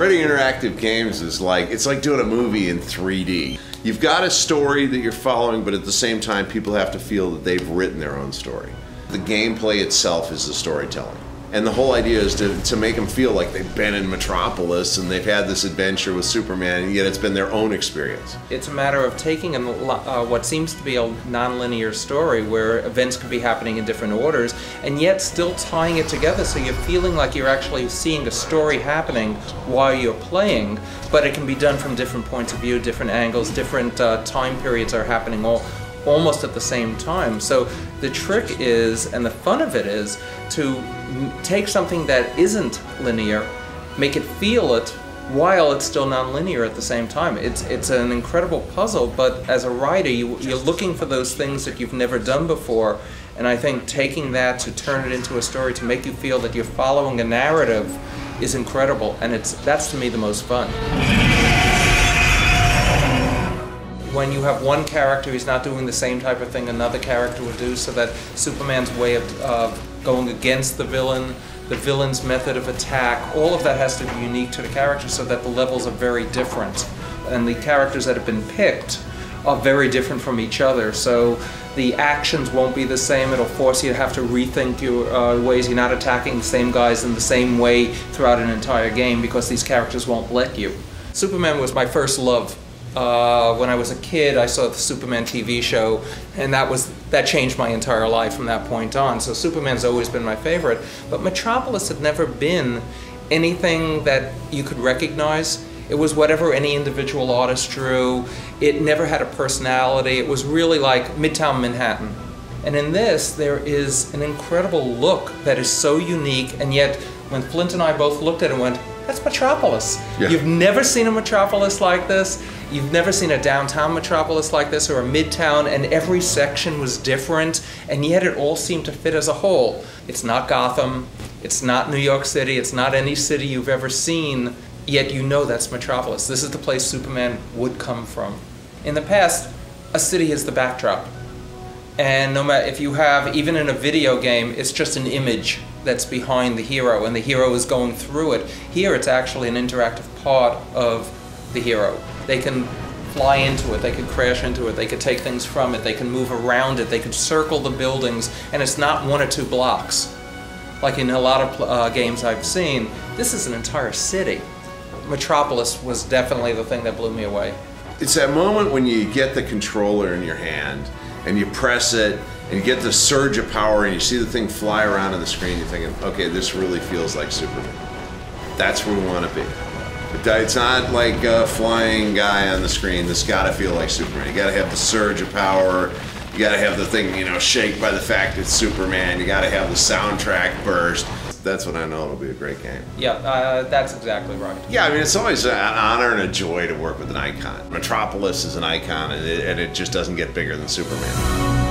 Creating interactive games is like, it's like doing a movie in 3D. You've got a story that you're following, but at the same time, people have to feel that they've written their own story. The gameplay itself is the storytelling. And the whole idea is to make them feel like they've been in Metropolis and they've had this adventure with Superman, and yet it's been their own experience. It's a matter of taking what seems to be a non-linear story where events could be happening in different orders, and yet still tying it together so you're feeling like you're actually seeing a story happening while you're playing, but it can be done from different points of view, different angles, different time periods are happening almost at the same time. So the trick is, and the fun of it is, to take something that isn't linear, make it feel it while it's still non-linear at the same time. It's an incredible puzzle, but as a writer, you're looking for those things that you've never done before, and I think taking that to turn it into a story, to make you feel that you're following a narrative, is incredible, and that's to me the most fun. When you have one character who's not doing the same type of thing another character would do, so that Superman's way of going against the villain's method of attack, all of that has to be unique to the character so that the levels are very different. And the characters that have been picked are very different from each other, so the actions won't be the same. It'll force you to have to rethink your ways. You're not attacking the same guys in the same way throughout an entire game because these characters won't let you. Superman was my first love. When I was a kid, I saw the Superman TV show, and that changed my entire life from that point on. So Superman's always been my favorite, but Metropolis had never been anything that you could recognize. It was whatever any individual artist drew. It never had a personality. It was really like Midtown Manhattan. And in this, there is an incredible look that is so unique, and yet when Flint and I both looked at it and went, that's Metropolis. Yeah. You've never seen a Metropolis like this. You've never seen a downtown Metropolis like this, or a midtown, and every section was different, and yet it all seemed to fit as a whole. It's not Gotham, it's not New York City, it's not any city you've ever seen, yet you know that's Metropolis. This is the place Superman would come from. In the past, a city is the backdrop. And no matter if you have, even in a video game, it's just an image that's behind the hero, and the hero is going through it. Here it's actually an interactive part of the hero. They can fly into it, they could crash into it, they could take things from it, they can move around it, they could circle the buildings, and it's not 1 or 2 blocks. Like in a lot of games I've seen, this is an entire city. Metropolis was definitely the thing that blew me away. It's that moment when you get the controller in your hand, and you press it, and you get the surge of power, and you see the thing fly around on the screen, you're thinking, okay, this really feels like Superman. That's where we want to be. It's not like a flying guy on the screen. This got to feel like Superman. You got to have the surge of power. You got to have the thing, shake by the fact it's Superman. You got to have the soundtrack burst. That's when I know it'll be a great game. Yeah, that's exactly right. Yeah, I mean, it's always an honor and a joy to work with an icon. Metropolis is an icon, and it just doesn't get bigger than Superman.